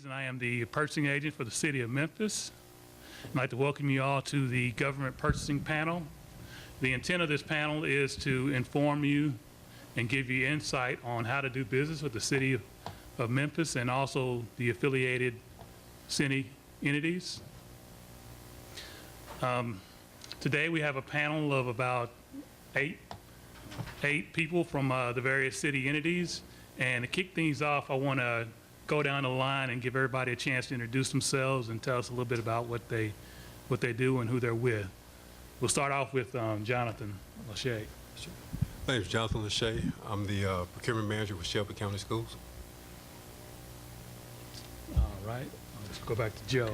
And I am the purchasing agent for the city of Memphis. I'd like to welcome you all to the government purchasing panel. The intent of this panel is to inform you and give you insight on how to do business with the city of Memphis and also the affiliated city entities. Today we have a panel of about eight people from the various city entities. And to kick things off, I want to go down the line and give everybody a chance to introduce themselves and tell us a little bit about what they do and who they're with. We'll start off with Jonathan Lachey. My name is Jonathan Lachey. I'm the procurement manager with Shelby County Schools. All right, let's go back to Joe.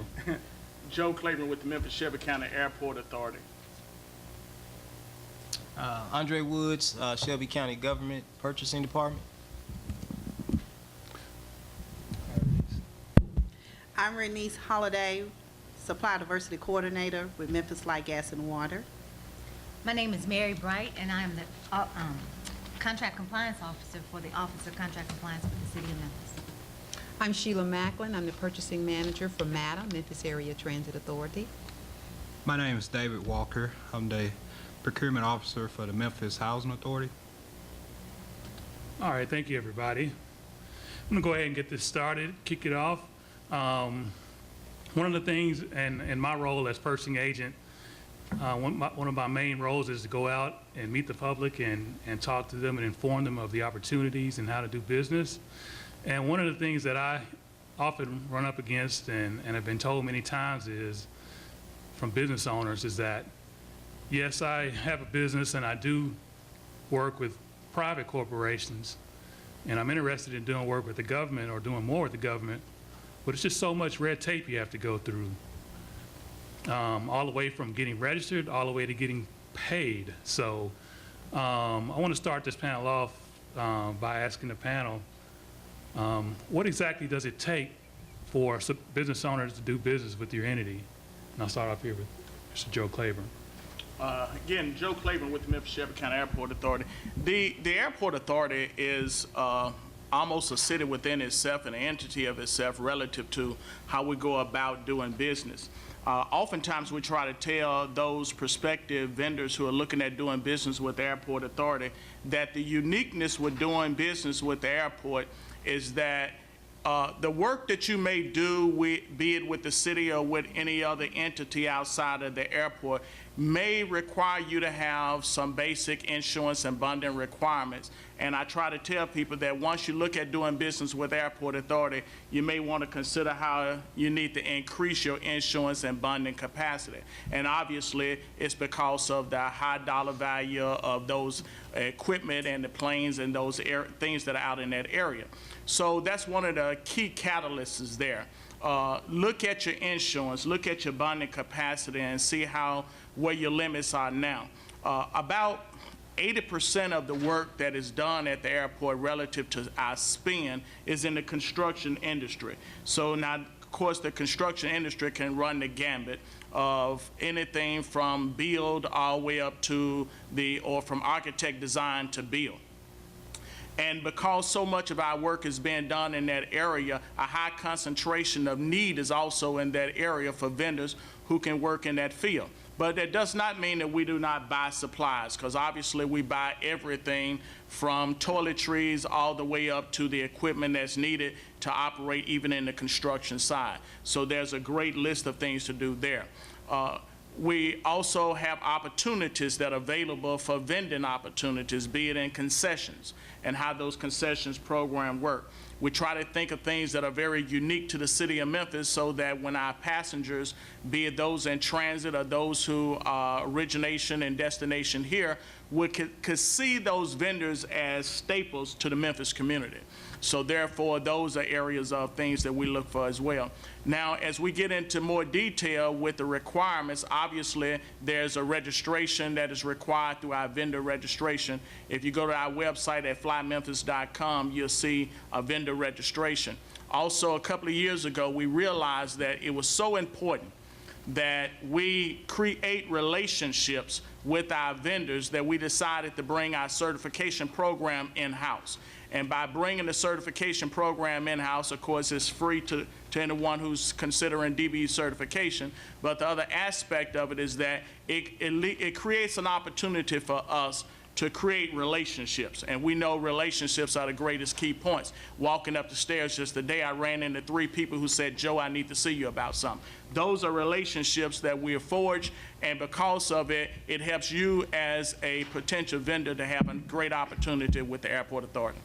Joe Claiborne with the Memphis Shelby County Airport Authority. Andre Woods, Shelby County Government Purchasing Department. I'm Renise Holiday, Supply Diversity Coordinator with Memphis Light, Gas, and Water. My name is Mary Bright, and I am the Contract Compliance Officer for the Office of Contract Compliance for the City of Memphis. I'm Sheila Macklin. I'm the Purchasing Manager for MATA, Memphis Area Transit Authority. My name is David Walker. I'm the Procurement Officer for the Memphis Housing Authority. All right, thank you, everybody. I'm going to go ahead and get this started, kick it off. One of the things, and in my role as purchasing agent, one of my main roles is to go out and meet the public and talk to them and inform them of the opportunities and how to do business. And one of the things that I often run up against and have been told many times is from business owners is that, yes, I have a business and I do work with private corporations, and I'm interested in doing work with the government or doing more with the government, but it's just so much red tape you have to go through, all the way from getting registered all the way to getting paid. So I want to start this panel off by asking the panel, what exactly does it take for business owners to do business with your entity? And I'll start off here with Mr. Joe Claiborne. Again, Joe Claiborne with the Memphis Shelby County Airport Authority. The Airport Authority is almost a city within itself, an entity of itself relative to how we go about doing business. Oftentimes we try to tell those prospective vendors who are looking at doing business with the Airport Authority that the uniqueness with doing business with the airport is that the work that you may do, be it with the city or with any other entity outside of the airport, may require you to have some basic insurance and bonding requirements. And I try to tell people that once you look at doing business with Airport Authority, you may want to consider how you need to increase your insurance and bonding capacity. And obviously, it's because of the high dollar value of those equipment and the planes and those things that are out in that area. So that's one of the key catalysts there. Look at your insurance, look at your bonding capacity, and see where your limits are now. About 80% of the work that is done at the airport relative to our spend is in the construction industry. So now, of course, the construction industry can run the gambit of anything from build all the way up to or from architect design to build. And because so much of our work is being done in that area, a high concentration of need is also in that area for vendors who can work in that field. But that does not mean that we do not buy supplies, because obviously we buy everything from toiletries all the way up to the equipment that's needed to operate even in the construction side. So there's a great list of things to do there. We also have opportunities that are available for vending opportunities, be it in concessions and how those concessions program work. We try to think of things that are very unique to the city of Memphis so that when our passengers, be it those in transit or those who are origination and destination here, could see those vendors as staples to the Memphis community. So therefore, those are areas of things that we look for as well. Now, as we get into more detail with the requirements, obviously there's a registration that is required through our vendor registration. If you go to our website at flymemphis.com, you'll see a vendor registration. Also, a couple of years ago, we realized that it was so important that we create relationships with our vendors that we decided to bring our certification program in-house. And by bringing the certification program in-house, of course, it's free to anyone who's considering DBE certification. But the other aspect of it is that it creates an opportunity for us to create relationships. And we know relationships are the greatest key points. Walking up the stairs just today, I ran into 3 people who said, Joe, I need to see you about something. Those are relationships that we have forged, and because of it, it helps you as a potential vendor to have a great opportunity with the airport authority.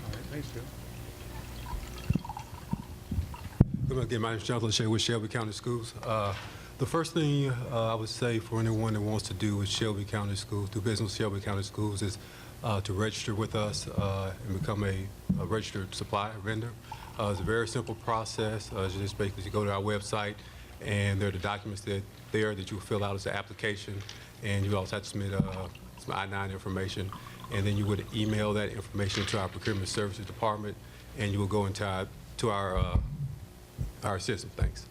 All right, thanks, Joe. Again, my name is Jonathan Shea with Shelby County Schools. The first thing I would say for anyone that wants to do with Shelby County Schools, do business with Shelby County Schools, is to register with us and become a registered supplier vendor. It's a very simple process. Just basically go to our website, and there are the documents that you fill out as an application, and you also have to submit some I-9 information, and then you would email that information to our procurement services department, and you will go into our system. Thanks.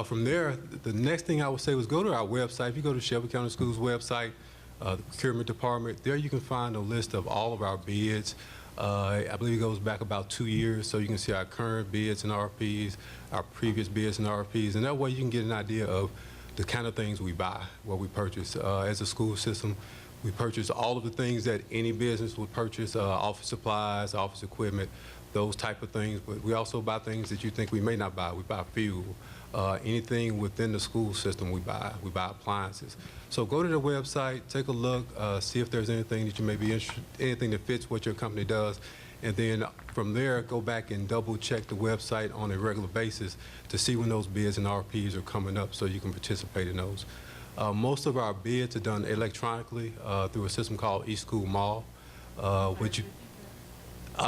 From there, the next thing I would say was go to our website. If you go to Shelby County Schools website, the procurement department, there you can find a list of all of our bids. I believe it goes back about 2 years, so you can see our current bids and RFPs, our previous bids and RFPs, and that way you can get an idea of the kind of things we buy, what we purchase. As a school system, we purchase all of the things that any business would purchase, office supplies, office equipment, those type of things, but we also buy things that you think we may not buy. We buy fuel. Anything within the school system we buy appliances. So go to the website, take a look, see if there's anything that you may be interested, anything that fits what your company does, and then from there, go back and double check the website on a regular basis to see when those bids and RFPs are coming up so you can participate in those. Most of our bids are done electronically through a system called eSchool Mall,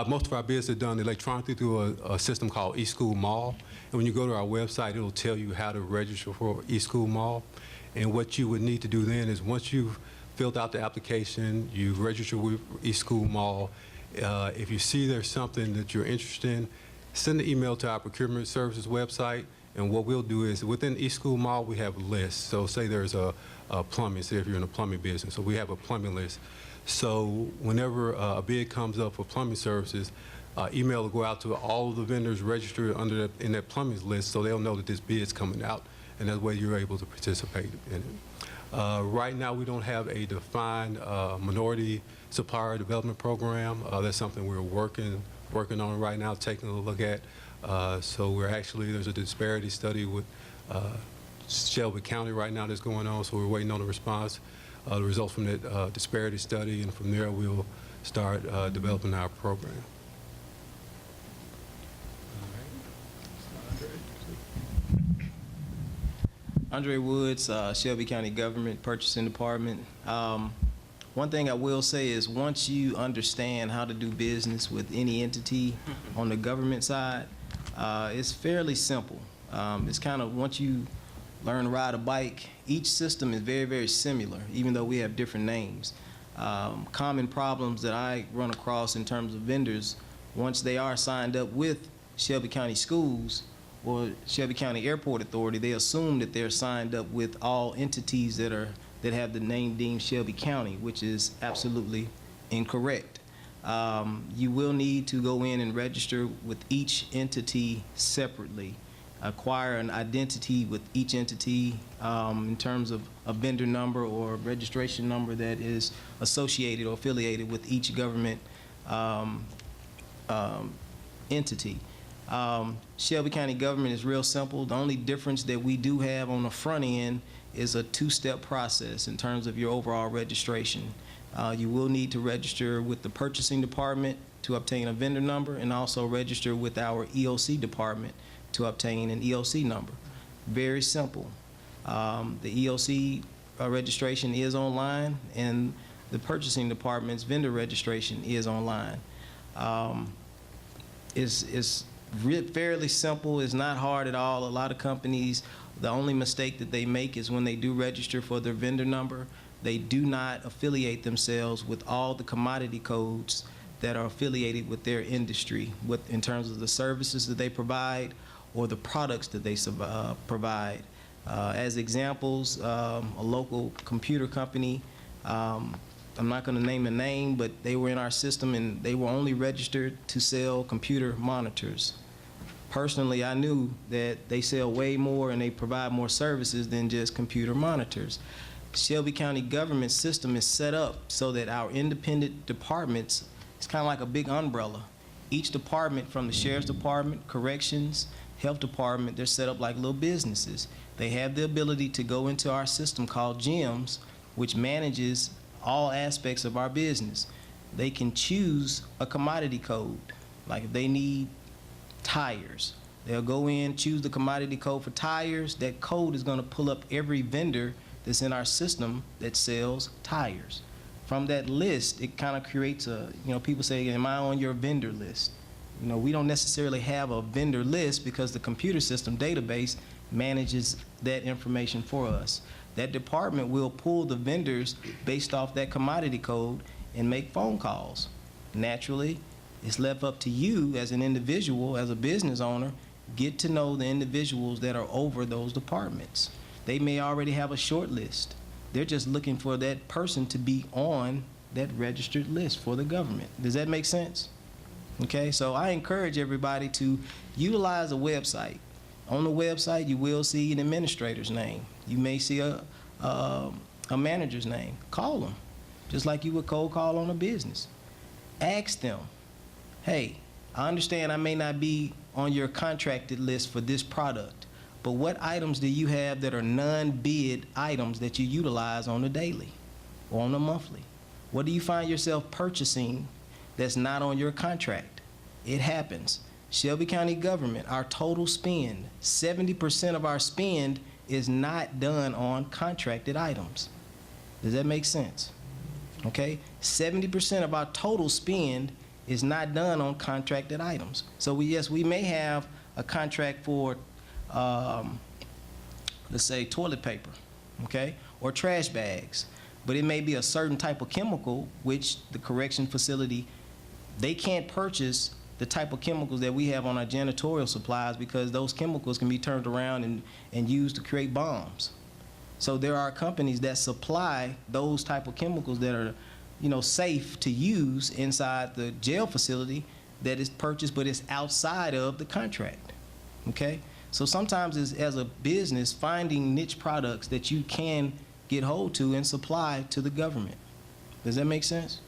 most of our bids are done electronically through a system called eSchool Mall. And when you go to our website, it'll tell you how to register for eSchool Mall. And what you would need to do then is once you've filled out the application, you register with eSchool Mall, if you see there's something that you're interested in, send an email to our procurement services website. And what we'll do is within eSchool Mall, we have lists. So say there's a plumbing, say if you're in a plumbing business, so we have a plumbing list. So whenever a bid comes up for plumbing services, email will go out to all of the vendors registered in that plumbing list so they'll know that this bid's coming out, and that way you're able to participate in it. Right now, we don't have a defined minority supplier development program. That's something we're working on right now, taking a look at. So there's a disparity study with Shelby County right now that's going on, so we're waiting on the response. The results from that disparity study, and from there we'll start developing our program. Andre Woods, Shelby County Government Purchasing Department. One thing I will say is once you understand how to do business with any entity on the government side, it's fairly simple. It's kind of once you learn to ride a bike, each system is very, very similar, even though we have different names. Common problems that I run across in terms of vendors, once they are signed up with Shelby County Schools or Shelby County Airport Authority, they assume that they're signed up with all entities that have the name deemed Shelby County, which is absolutely incorrect. You will need to go in and register with each entity separately, acquire an identity with each entity in terms of a vendor number or registration number that is associated or affiliated with each government entity. Shelby County government is real simple. The only difference that we do have on the front end is a two-step process in terms of your overall registration. You will need to register with the purchasing department to obtain a vendor number, and also register with our EOC department to obtain an EOC number. Very simple. The EOC registration is online, and the purchasing department's vendor registration is online. It's fairly simple. It's not hard at all. A lot of companies, the only mistake that they make is when they do register for their vendor number, they do not affiliate themselves with all the commodity codes that are affiliated with their industry, in terms of the services that they provide or the products that they provide. As examples, a local computer company I'm not going to name a name, but they were in our system and they were only registered to sell computer monitors. Personally, I knew that they sell way more and they provide more services than just computer monitors. Shelby County government system is set up so that our independent departments, it's kind of like a big umbrella. Each department, from the sheriff's department, corrections, health department, they're set up like little businesses. They have the ability to go into our system called GEMS, which manages all aspects of our business. They can choose a commodity code. Like if they need tires, they'll go in, choose the commodity code for tires. That code is going to pull up every vendor that's in our system that sells tires. From that list, it kind of creates a, people say, am I on your vendor list? We don't necessarily have a vendor list because the computer system database manages that information for us. That department will pull the vendors based off that commodity code and make phone calls. Naturally, it's left up to you as an individual, as a business owner, get to know the individuals that are over those departments. They may already have a short list. They're just looking for that person to be on that registered list for the government. Does that make sense? Okay, so I encourage everybody to utilize a website. On the website, you will see an administrator's name. You may see a manager's name. Call them, just like you would cold call on a business. Ask them, hey, I understand I may not be on your contracted list for this product, but what items do you have that are non-bid items that you utilize on a daily or on a monthly? What do you find yourself purchasing that's not on your contract? It happens. Shelby County government, our total spend, 70% of our spend is not done on contracted items. Does that make sense? Okay? 70% of our total spend is not done on contracted items. So we may have a contract for, let's say, toilet paper, okay, or trash bags, but it may be a certain type of chemical which the correction facility, they can't purchase the type of chemicals that we have on our janitorial supplies because those chemicals can be turned around and used to create bombs. So there are companies that supply those type of chemicals that are, safe to use inside the jail facility that is purchased, but it's outside of the contract, okay? So sometimes as a business, finding niche products that you can get hold to and supply to the government. Does that make sense?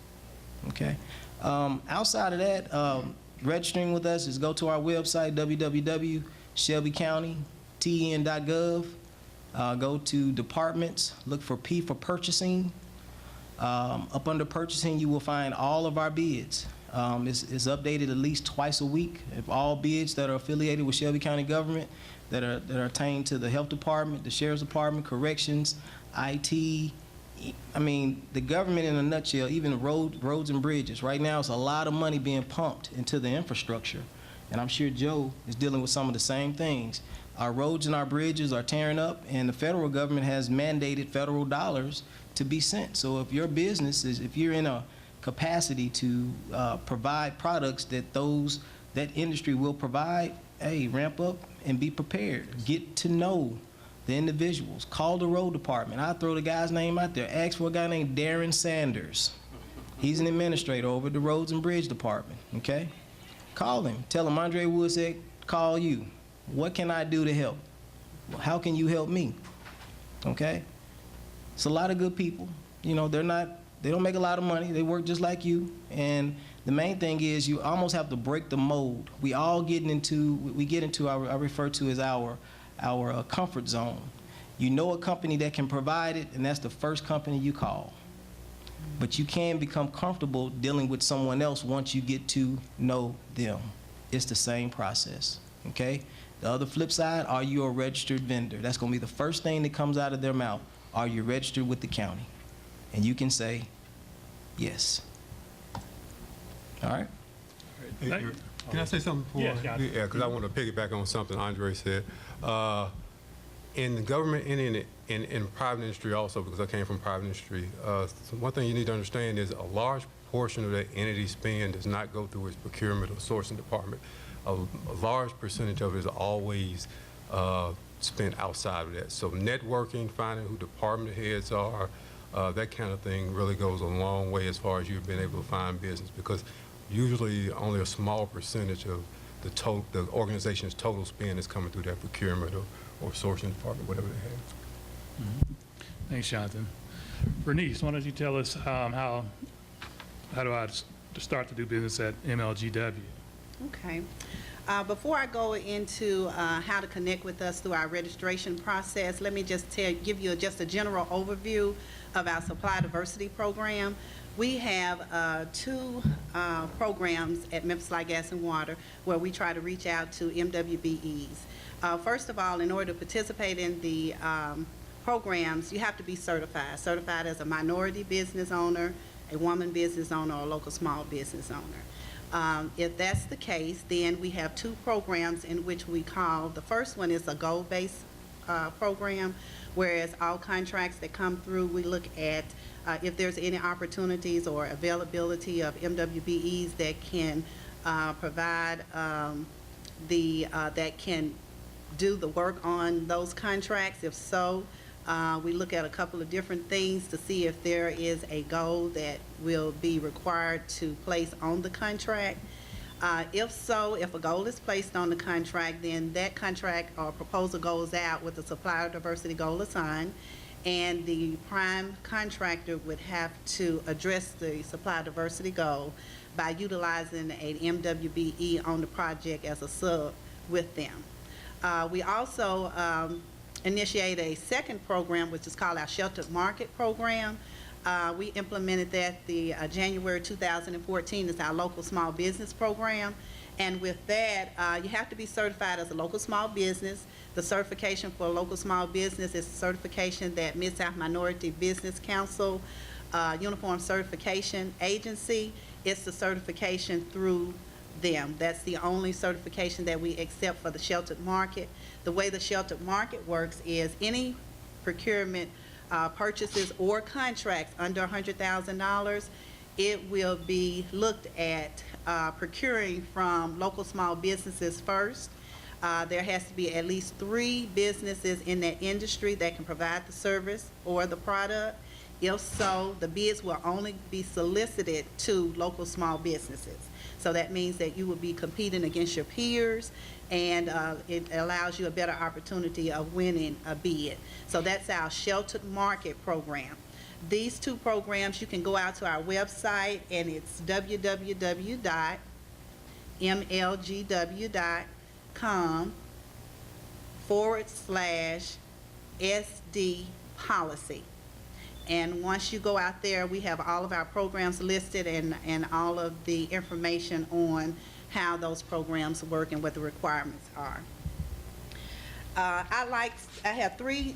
Okay. Outside of that, registering with us is go to our website, www.shelbycounty.ten.gov. Go to departments, look for P for purchasing. Up under purchasing, you will find all of our bids. It's updated at least twice a week. If all bids that are affiliated with Shelby County government that are attained to the health department, the sheriff's department, corrections, IT, I mean, the government in a nutshell, even roads and bridges. Right now, it's a lot of money being pumped into the infrastructure. And I'm sure Joe is dealing with some of the same things. Our roads and our bridges are tearing up, and the federal government has mandated federal dollars to be sent. So if your business is, if you're in a capacity to provide products that that industry will provide, hey, ramp up and be prepared. Get to know the individuals. Call the road department. I'll throw the guy's name out there. Ask for a guy named Darren Sanders. He's an administrator over at the Roads and Bridge Department, okay? Call him. Tell him Andre Wood said, call you. What can I do to help? How can you help me? Okay? It's a lot of good people. They don't make a lot of money. They work just like you. And the main thing is you almost have to break the mold. We get into I refer to as our comfort zone. You know a company that can provide it, and that's the first company you call. But you can become comfortable dealing with someone else once you get to know them. It's the same process, okay? The other flip side, are you a registered vendor? That's gonna be the first thing that comes out of their mouth. Are you registered with the county? And you can say, yes. All right? Thank- Can I say something before? Yes, John. Yeah, because I want to piggyback on something Andre said. In the government and in private industry also, because I came from private industry, one thing you need to understand is a large portion of that entity spend does not go through its procurement or sourcing department. A large percentage of it is always spent outside of that. So networking, finding who department heads are, that kind of thing really goes a long way as far as you being able to find business, because usually only a small percentage of the organization's total spend is coming through that procurement or sourcing department, whatever they have. Thanks, Jonathan. Bernice, why don't you tell us how do I start to do business at MLGW? Okay. Before I go into how to connect with us through our registration process, let me just give you just a general overview of our Supply Diversity Program. We have two programs at Memphis Light, Gas, and Water where we try to reach out to MWBEs. First of all, in order to participate in the programs, you have to be certified as a minority business owner, a woman business owner, or a local small business owner. If that's the case, then we have two programs in which we call, the first one is a goal-based program, whereas all contracts that come through, we look at if there's any opportunities or availability of MWBEs that can provide that can do the work on those contracts. If so, we look at a couple of different things to see if there is a goal that will be required to place on the contract. If so, if a goal is placed on the contract, then that contract or proposal goes out with the supplier diversity goal assigned, and the prime contractor would have to address the supply diversity goal by utilizing an MWBE on the project as a sub with them. We also initiate a second program, which is called our Sheltered Market Program. We implemented that the January 2014 is our local small business program. And with that, you have to be certified as a local small business. The certification for a local small business is a certification that Mid-South Minority Business Council Uniform Certification Agency. It's the certification through them. That's the only certification that we accept for the sheltered market. The way the sheltered market works is any procurement purchases or contracts under $100,000, it will be looked at procuring from local small businesses first. There has to be at least 3 businesses in that industry that can provide the service or the product. If so, the bids will only be solicited to local small businesses. So that means that you will be competing against your peers, and it allows you a better opportunity of winning a bid. So that's our Sheltered Market Program. These two programs, you can go out to our website, and it's www.mlgw.com/SD policy. And once you go out there, we have all of our programs listed and all of the information on how those programs work and what the requirements are. I have 3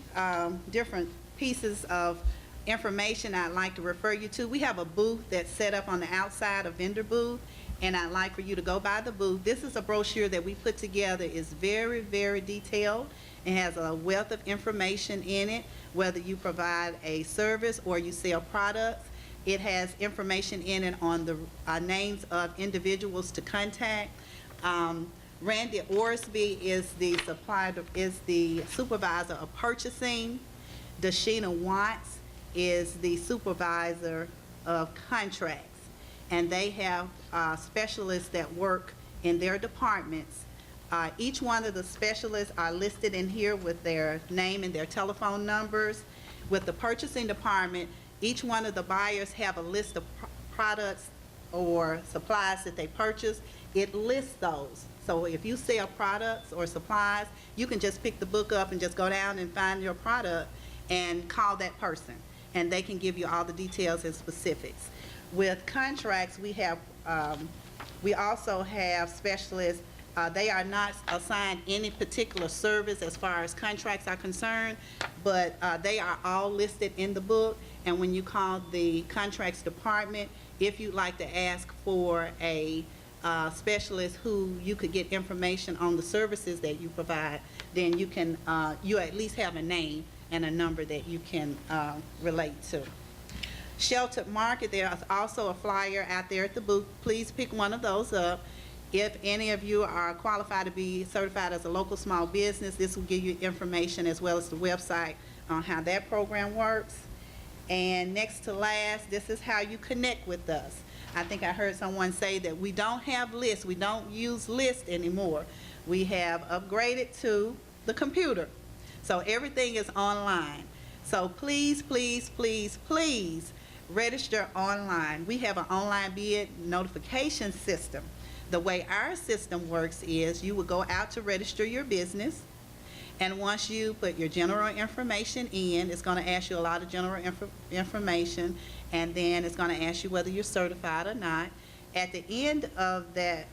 different pieces of information I'd like to refer you to. We have a booth that's set up on the outside, a vendor booth, and I'd like for you to go by the booth. This is a brochure that we put together. It's very, very detailed. It has a wealth of information in it, whether you provide a service or you sell products. It has information in it on the names of individuals to contact. Randy Orsby is the supervisor of purchasing. Dashina Watts is the supervisor of contracts. And they have specialists that work in their departments. Each one of the specialists are listed in here with their name and their telephone numbers. With the purchasing department, each one of the buyers have a list of products or supplies that they purchase. It lists those. So if you sell products or supplies, you can just pick the book up and just go down and find your product and call that person, and they can give you all the details and specifics. With contracts, we also have specialists. They are not assigned any particular service as far as contracts are concerned, but they are all listed in the book. And when you call the contracts department, if you'd like to ask for a specialist who you could get information on the services that you provide, then you can, you at least have a name and a number that you can relate to. Sheltered Market, there's also a flyer out there at the booth. Please pick one of those up. If any of you are qualified to be certified as a local small business, this will give you information as well as the website on how that program works. And next to last, this is how you connect with us. I think I heard someone say that we don't have lists, we don't use lists anymore. We have upgraded to the computer, so everything is online. So please, please, please, please register online. We have an online bid notification system. The way our system works is you will go out to register your business, and once you put your general information in, it's going to ask you a lot of general information, and then it's going to ask you whether you're certified or not. At the end of that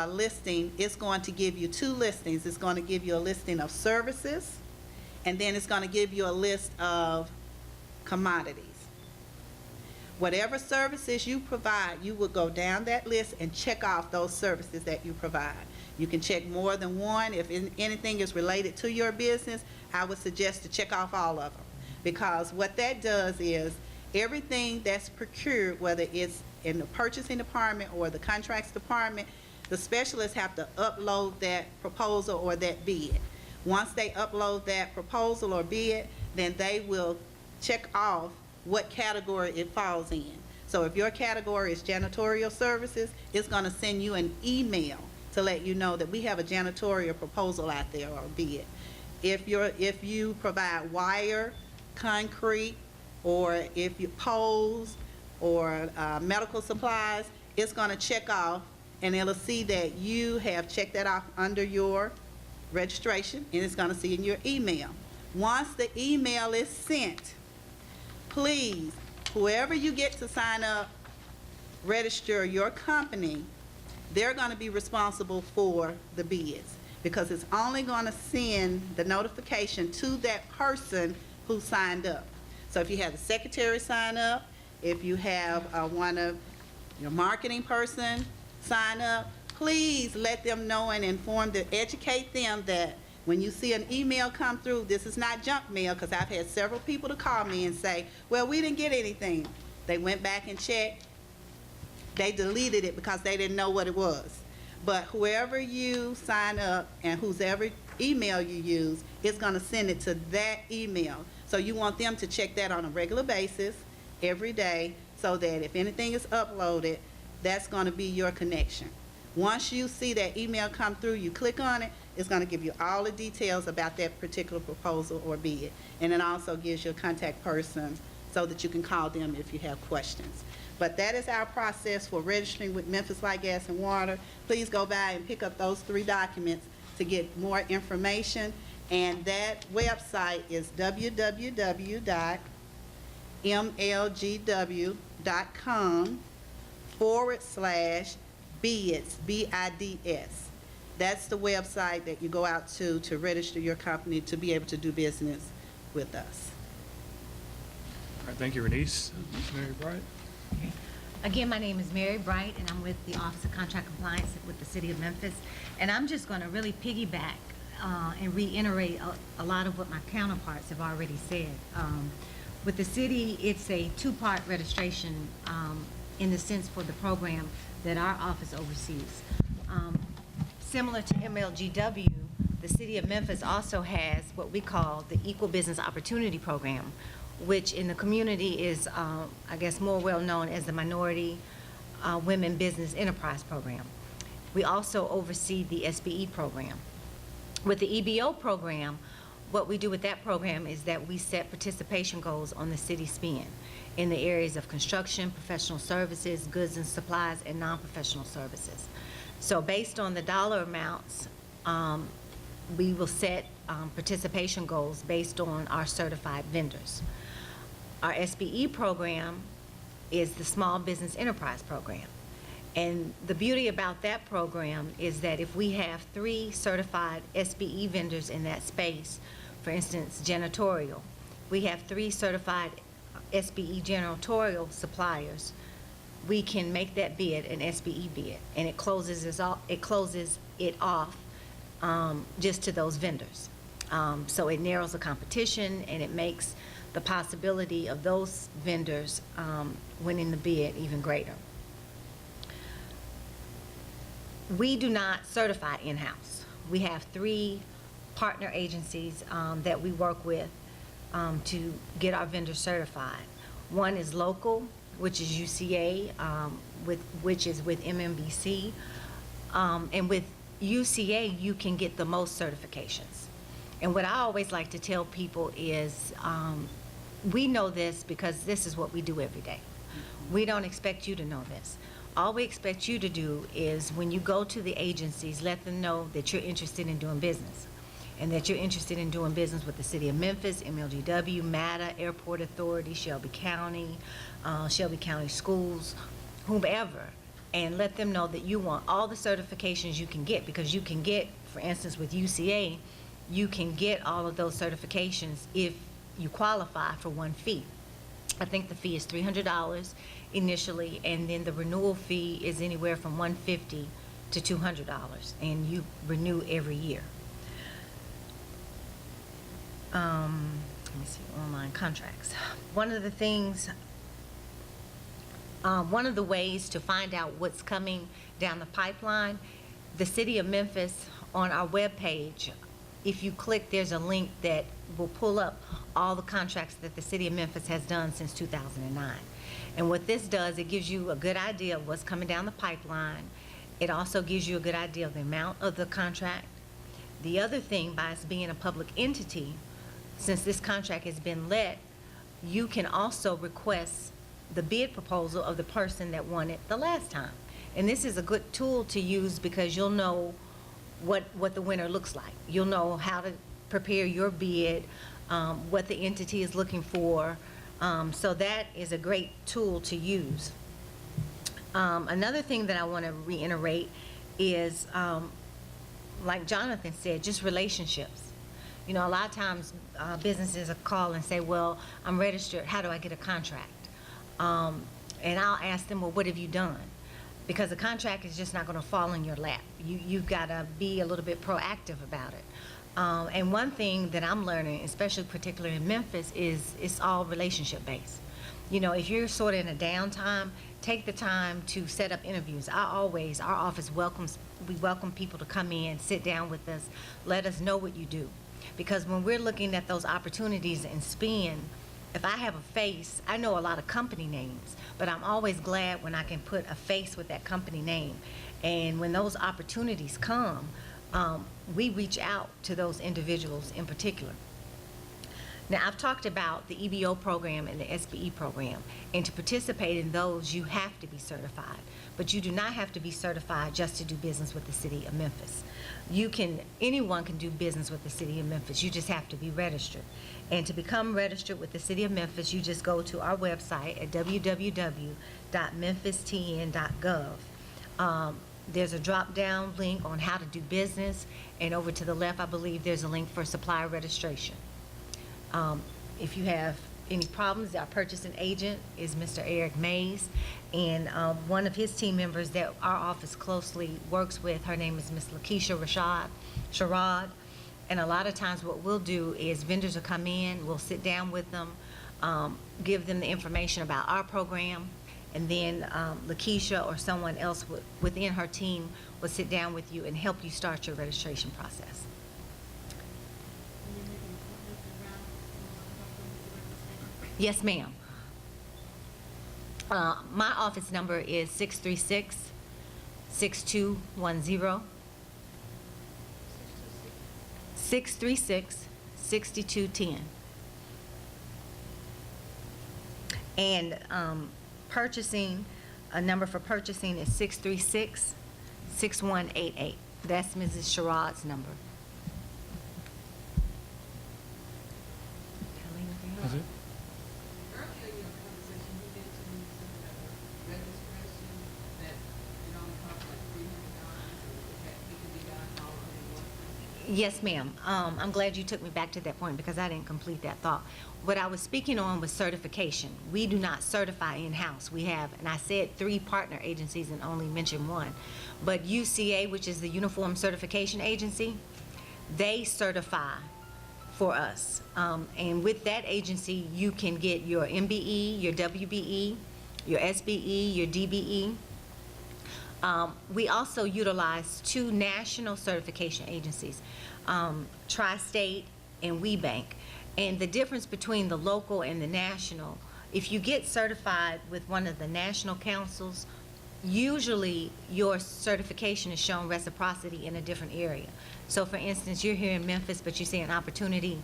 listing, it's going to give you two listings. It's going to give you a listing of services, and then it's going to give you a list of commodities. Whatever services you provide, you will go down that list and check off those services that you provide. You can check more than one. If anything is related to your business, I would suggest to check off all of them. Because what that does is everything that's procured, whether it's in the purchasing department or the contracts department, the specialists have to upload that proposal or that bid. Once they upload that proposal or bid, then they will check off what category it falls in. So if your category is janitorial services, it's going to send you an email to let you know that we have a janitorial proposal out there or bid. If you provide wire, concrete, or if you poles or medical supplies, it's going to check off, and it'll see that you have checked that off under your registration, and it's going to see in your email. Once the email is sent, please, whoever you get to sign up, register your company, they're going to be responsible for the bids, because it's only going to send the notification to that person who signed up. So if you have the secretary sign up, if you have one of your marketing person sign up, please let them know and inform them, educate them that when you see an email come through, this is not junk mail, because I've had several people to call me and say, well, we didn't get anything. They went back and checked. They deleted it because they didn't know what it was. But whoever you sign up and whoever email you use, it's going to send it to that email. So you want them to check that on a regular basis, every day, so that if anything is uploaded, that's going to be your connection. Once you see that email come through, you click on it, it's going to give you all the details about that particular proposal or bid. And it also gives you a contact person so that you can call them if you have questions. But that is our process for registering with Memphis Light, Gas, and Water. Please go by and pick up those 3 documents to get more information. And that website is www.mlgw.com/bids, B-I-D-S. That's the website that you go out to register your company to be able to do business with us. All right, thank you, Renese. Ms. Mary Bright? Again, my name is Mary Bright, and I'm with the Office of Contract Compliance with the City of Memphis. And I'm just going to really piggyback and reiterate a lot of what my counterparts have already said. With the city, it's a 2-part registration in the sense for the program that our office oversees. Similar to MLGW, the City of Memphis also has what we call the Equal Business Opportunity Program, which in the community is, I guess, more well known as the Minority Women Business Enterprise Program. We also oversee the SBE program. With the EBO program, what we do with that program is that we set participation goals on the city spend in the areas of construction, professional services, goods and supplies, and non-professional services. So based on the dollar amounts, we will set participation goals based on our certified vendors. Our SBE program is the Small Business Enterprise Program. And the beauty about that program is that if we have 3 certified SBE vendors in that space, for instance, janitorial, we have 3 certified SBE janitorial suppliers, we can make that bid an SBE bid, and it closes it off just to those vendors. So it narrows the competition, and it makes the possibility of those vendors winning the bid even greater. We do not certify in-house. We have 3 partner agencies that we work with to get our vendors certified. One is local, which is UCA, which is with MMBC. And with UCA, you can get the most certifications. And what I always like to tell people is, we know this because this is what we do every day. We don't expect you to know this. All we expect you to do is, when you go to the agencies, let them know that you're interested in doing business, and that you're interested in doing business with the City of Memphis, MLGW, MATA, Airport Authority, Shelby County Schools, whomever, and let them know that you want all the certifications you can get, because you can get, for instance, with UCA, you can get all of those certifications if you qualify for one fee. I think the fee is $300 initially, and then the renewal fee is anywhere from $150 to $200, and you renew every year. Let me see, online contracts. One of the things, one of the ways to find out what's coming down the pipeline, the City of Memphis, on our webpage, if you click, there's a link that will pull up all the contracts that the City of Memphis has done since 2009. And what this does, it gives you a good idea of what's coming down the pipeline. It also gives you a good idea of the amount of the contract. The other thing, by us being a public entity, since this contract has been let, you can also request the bid proposal of the person that won it the last time. And this is a good tool to use, because you'll know what the winner looks like. You'll know how to prepare your bid, what the entity is looking for. So that is a great tool to use. Another thing that I want to reiterate is, like Jonathan said, just relationships. You know, a lot of times businesses call and say, well, I'm registered, how do I get a contract? And I'll ask them, well, what have you done? Because the contract is just not going to fall in your lap. You've got to be a little bit proactive about it. And one thing that I'm learning, especially particularly in Memphis, is it's all relationship based. You know, if you're sort of in a downtime, take the time to set up interviews. Our office we welcome people to come in, sit down with us, let us know what you do. Because when we're looking at those opportunities and spend, if I have a face, I know a lot of company names, but I'm always glad when I can put a face with that company name. And when those opportunities come, we reach out to those individuals in particular. Now, I've talked about the EBO program and the SBE program, and to participate in those, you have to be certified. But you do not have to be certified just to do business with the City of Memphis. Anyone can do business with the City of Memphis. You just have to be registered. And to become registered with the City of Memphis, you just go to our website at www.memphistn.gov. There's a drop-down link on how to do business, and over to the left, I believe there's a link for supplier registration. If you have any problems, our purchasing agent is Mr. Eric Mays, and one of his team members that our office closely works with, her name is Miss Lakeisha Sherrod. And a lot of times what we'll do is vendors will come in, we'll sit down with them, give them the information about our program, and then Lakeisha or someone else within her team will sit down with you and help you start your registration process. Yes, ma'am. My office number is 636-6210. 636-6210. And a number for purchasing is 636-6188. That's Mrs. Sherrod's number. Is it? Earlier in your conversation, you mentioned some registration that it only costs like $300, and that it can be done all in one place. Yes, ma'am. I'm glad you took me back to that point, because I didn't complete that thought. What I was speaking on was certification. We do not certify in-house. We have, and I said 3 partner agencies and only mentioned one. But UCA, which is the Uniform Certification Agency, they certify for us. And with that agency, you can get your MBE, your WBE, your SBE, your DBE. We also utilize 2 national certification agencies, Tri-State and WeBank. And the difference between the local and the national If you get certified with one of the national councils, usually your certification is shown reciprocity in a different area. So for instance, you're here in Memphis, but you see an opportunity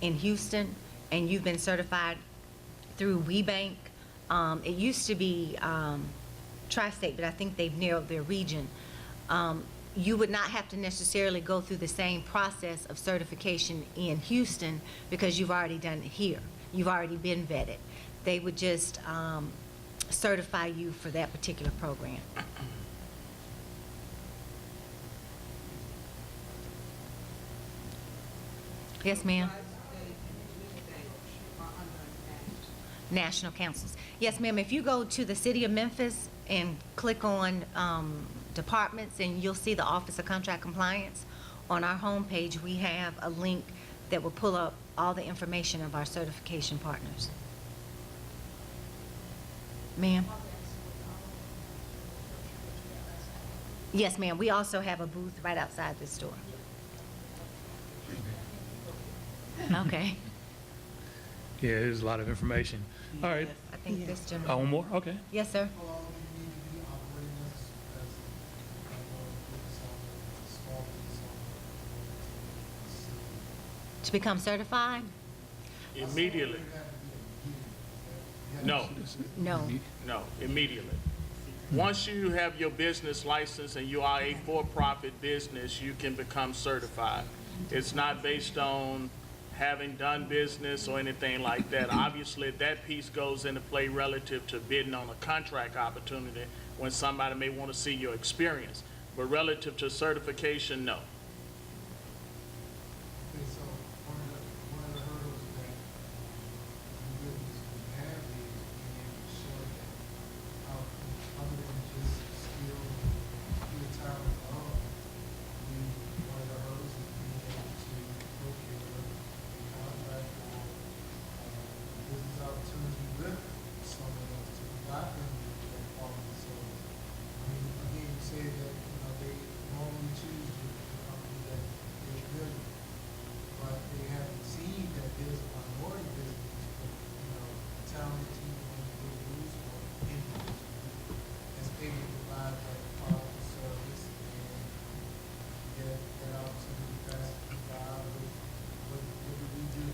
in Houston, and you've been certified through WeBank. It used to be Tri-State, but I think they've narrowed their region. You would not have to necessarily go through the same process of certification in Houston because you've already done it here. You've already been vetted. They would just certify you for that particular program. Yes, ma'am. National councils. Yes, ma'am. If you go to the City of Memphis and click on departments, and you'll see the Office of Contract Compliance. On our homepage, we have a link that will pull up all the information of our certification partners. Ma'am? Yes, ma'am. We also have a booth right outside this door. Okay. Yeah, there's a lot of information. All right. I think this Oh, gentleman. one more? Okay. Yes, sir. To become certified? Immediately. No, No. no, immediately. Once you have your business license and you are a for-profit business, you can become certified. It's not based on having done business or anything like that. Obviously, that piece goes into play relative to bidding on a contract opportunity when somebody may want to see your experience. But relative to certification, no. Okay, so one of the hurdles that we have is being able to show that how, other than just skill, your talent alone, one of the hurdles is being able to procure a contract or business opportunity with someone else to provide them with that quality service. I mean, again, you said that, they normally choose the company that they're good with, but they haven't seen that there's a minority business, but, talented team on the good news for individuals that's able to provide that quality service and get that opportunity fast to provide what do we do?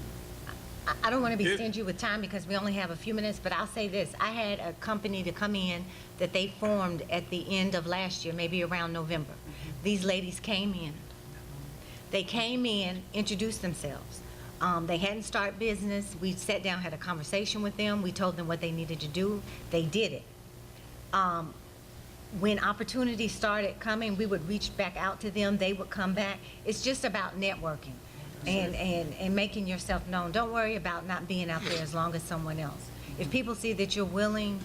I don't want to be This- stingy with time because we only have a few minutes, but I'll say this. I had a company to come in that they formed at the end of last year, maybe around November. These ladies came in. They came in, introduced themselves. They hadn't started business. We sat down, had a conversation with them. We told them what they needed to do. They did it. When opportunities started coming, we would reach back out to them. They would come back. It's just about networking and making yourself known. Don't worry about not being out there as long as someone else. If people see that you're willing,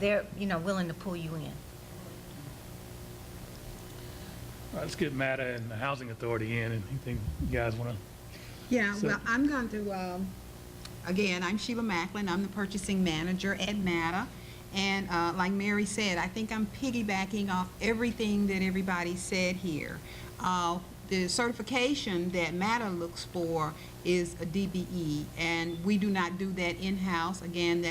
they're willing to pull you in. All right, let's get MATA and the Housing Authority in, and anything you guys want to? Yeah, So- well, I'm going to, again, I'm Sheila Macklin. I'm the purchasing manager at MATA. And like Mary said, I think I'm piggybacking off everything that everybody said here. The certification that MATA looks for is a DBE, and we do not do that in-house. Again,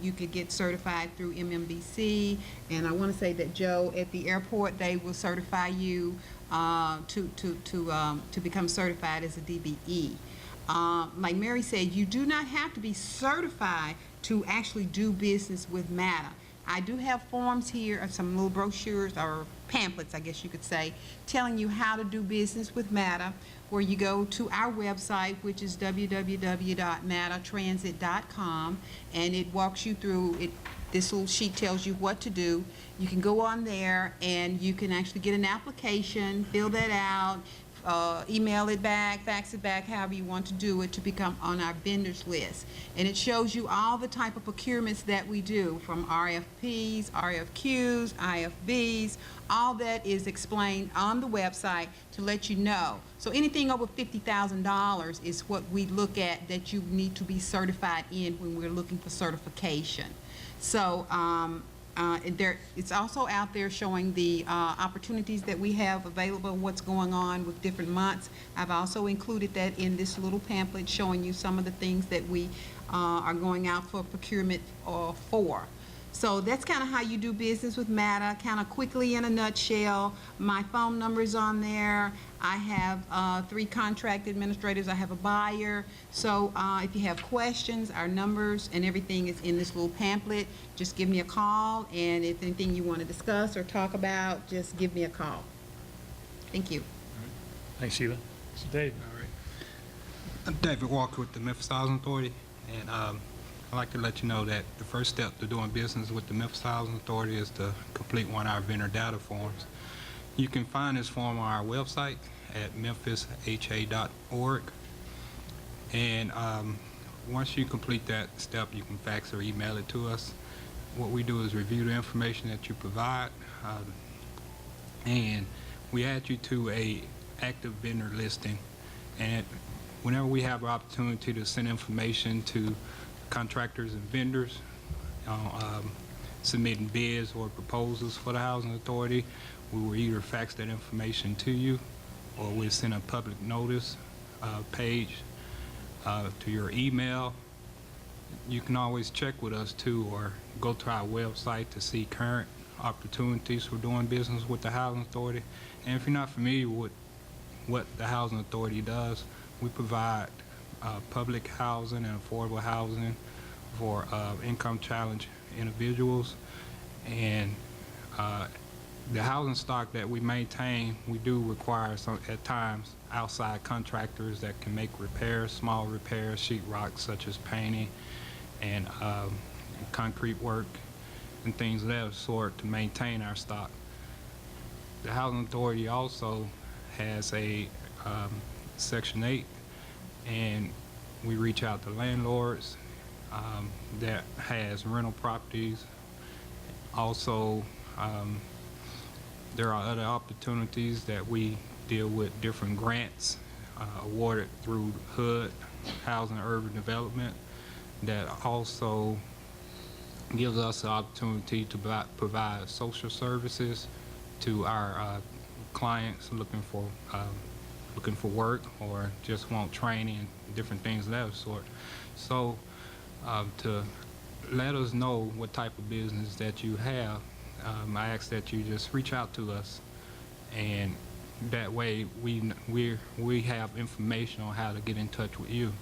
you could get certified through MMBC, and I want to say that, Joe, at the airport, they will certify you to become certified as a DBE. Like Mary said, you do not have to be certified to actually do business with MATA. I do have forms here, some little brochures or pamphlets, I guess you could say, telling you how to do business with MATA, where you go to our website, which is www.matatransit.com, and it walks you through it. This little sheet tells you what to do. You can go on there and you can actually get an application, fill that out, email it back, fax it back, however you want to do it, to become on our vendors list. And it shows you all the type of procurements that we do, from RFPs, RFQs, IFBs. All that is explained on the website to let you know. So anything over $50,000 is what we look at that you need to be certified in when we're looking for certification. So It's also out there showing the opportunities that we have available, what's going on with different months. I've also included that in this little pamphlet showing you some of the things that we are going out for procurement for. So that's kind of how you do business with MATA, kind of quickly in a nutshell. My phone number's on there. I have 3 contract administrators. I have a buyer. So if you have questions, our numbers and everything is in this little pamphlet. Just give me a call, and if anything you want to discuss or talk about, just give me a call. Thank you. Thanks, Sheila. Mr. Dave. All right. I'm David Walker with the Memphis Housing Authority, and I'd like to let you know that the first step to doing business with the Memphis Housing Authority is to complete one of our vendor data forms. You can find this form on our website at memphisha.org. And once you complete that step, you can fax or email it to us. What we do is review the information that you provide, and we add you to a active vendor listing. And whenever we have an opportunity to send information to contractors and vendors submitting bids or proposals for the Housing Authority, we will either fax that information to you, or we'll send a public notice page to your email. You can always check with us too, or go to our website to see current opportunities for doing business with the Housing Authority. And if you're not familiar with what the Housing Authority does, we provide public housing and affordable housing for income challenged individuals. And the housing stock that we maintain, we do require some, at times, outside contractors that can make repairs, small repairs, sheetrock such as painting and concrete work and things of that sort to maintain our stock. The Housing Authority also has a Section 8, and we reach out to landlords that has rental properties. Also, there are other opportunities that we deal with, different grants awarded through HUD, Housing and Urban Development, that also gives us the opportunity to provide social services to our clients looking for work or just want training, different things of that sort. So to let us know what type of business that you have, I ask that you just reach out to us, and that way we have information on how to get in touch with you.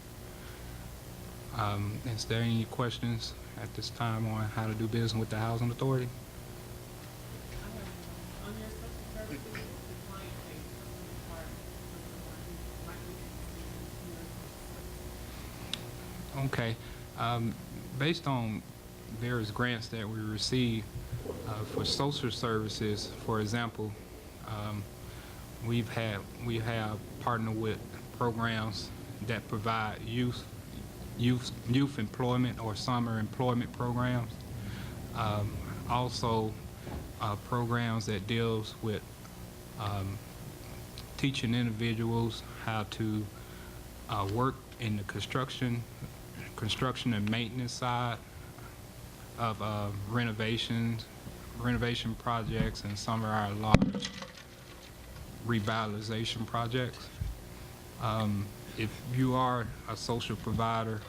Is there any questions at this time on how to do business with the Housing Authority? On your social services, the client base, part of the Okay. Based on various grants that we receive for social services, for example, we have partnered with programs that provide youth employment or summer employment programs. Also, programs that deals with teaching individuals how to work in the construction and maintenance side of renovation projects and some of our large revitalization projects. If you are a social provider,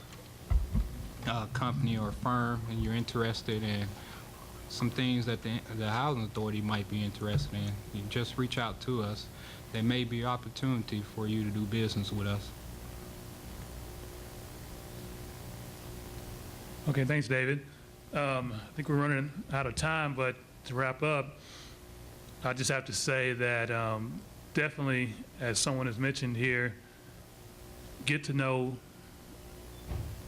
company or firm, and you're interested in some things that the Housing Authority might be interested in, you just reach out to us. There may be opportunity for you to do business with us. Okay, thanks, David. I think we're running out of time, but to wrap up, I just have to say that definitely, as someone has mentioned here, get to know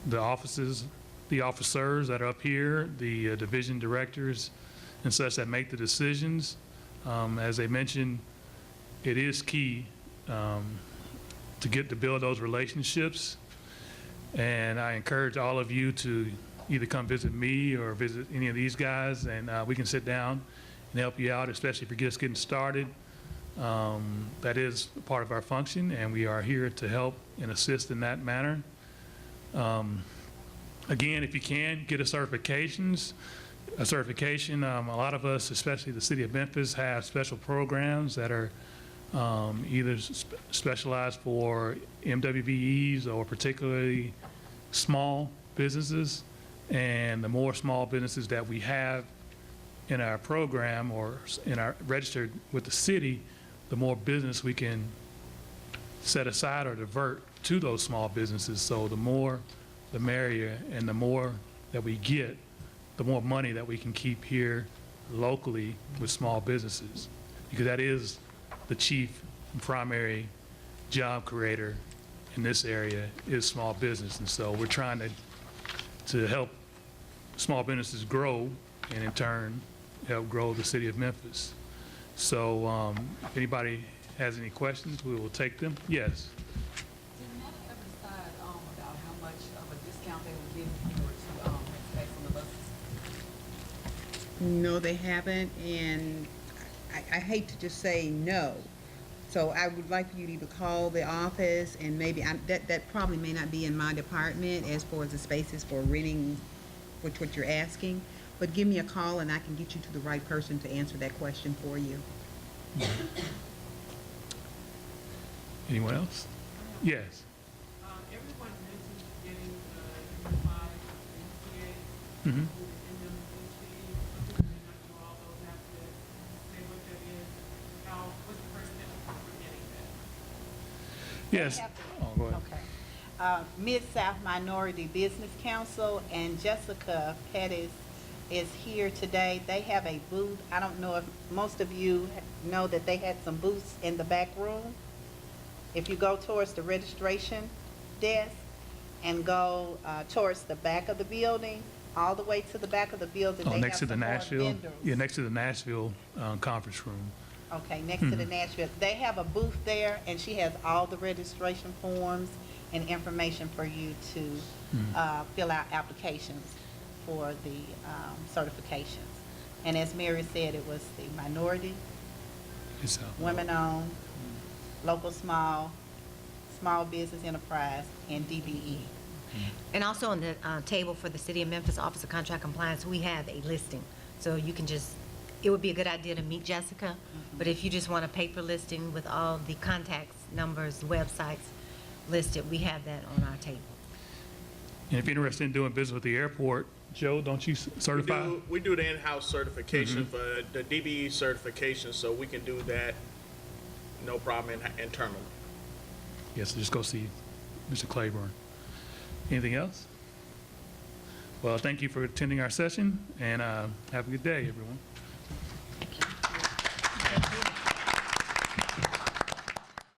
the officers that are up here, the division directors and such that make the decisions. As they mentioned, it is key to build those relationships. And I encourage all of you to either come visit me or visit any of these guys, and we can sit down and help you out, especially if you're just getting started. That is part of our function, and we are here to help and assist in that manner. Again, if you can, get us certifications. a certification. A lot of us, especially the city of Memphis, have special programs that are either specialized for MWBEs or particularly small businesses. And the more small businesses that we have in our program or in our registered with the city, the more business we can set aside or divert to those small businesses. So the more, the merrier, and the more that we get, the more money that we can keep here locally with small businesses. Because that is the chief and primary job creator in this area is small business. And so we're trying to help small businesses grow and in turn help grow the city of Memphis. So if anybody has any questions, we will take them. Yes. Did Meta ever decide about how much of a discount they would give if you were to rent space on the buses? No, they haven't, and I hate to just say no. So I would like for you to either call the office, and maybe, that probably may not be in my department as far as the spaces for renting, which what you're asking, but give me a call and I can get you to the right person to answer that question for you. Anyone else? Yes. Everyone mentioned getting unified NCA, Mhm. something may not know all those aspects, say what that is, what's the first step for getting that? Yes. have- Oh, go ahead. Okay. Mid-South Minority Business Council and Jessica Pettis is here today. They have a booth. I don't know if most of you know that they had some booths in the back room. If you go towards the registration desk and go towards the back of the building, all the way to the back of the building, Oh, they next have to the some more Nashville? vendors. Yeah, next to the Nashville conference room. Okay, next to the Nashville. They have a booth there, and she has all the registration forms and information for you to fill out applications for the certifications. And as Mary said, it was the minority, It's, women-owned, local small business enterprise, and DBE. And also on the table for the City of Memphis Office of Contract Compliance, we have a listing. So you can just, it would be a good idea to meet Jessica, but if you just want a paper listing with all the contacts, numbers, websites listed, we have that on our table. And if you're interested in doing business with the airport, Joe, don't you certify? We do the in-house certification for the DBE certification, so we can do that, no problem internally. Yes, just go see Mr. Claiborne. Anything else? Well, thank you for attending our session, and have a good day, everyone.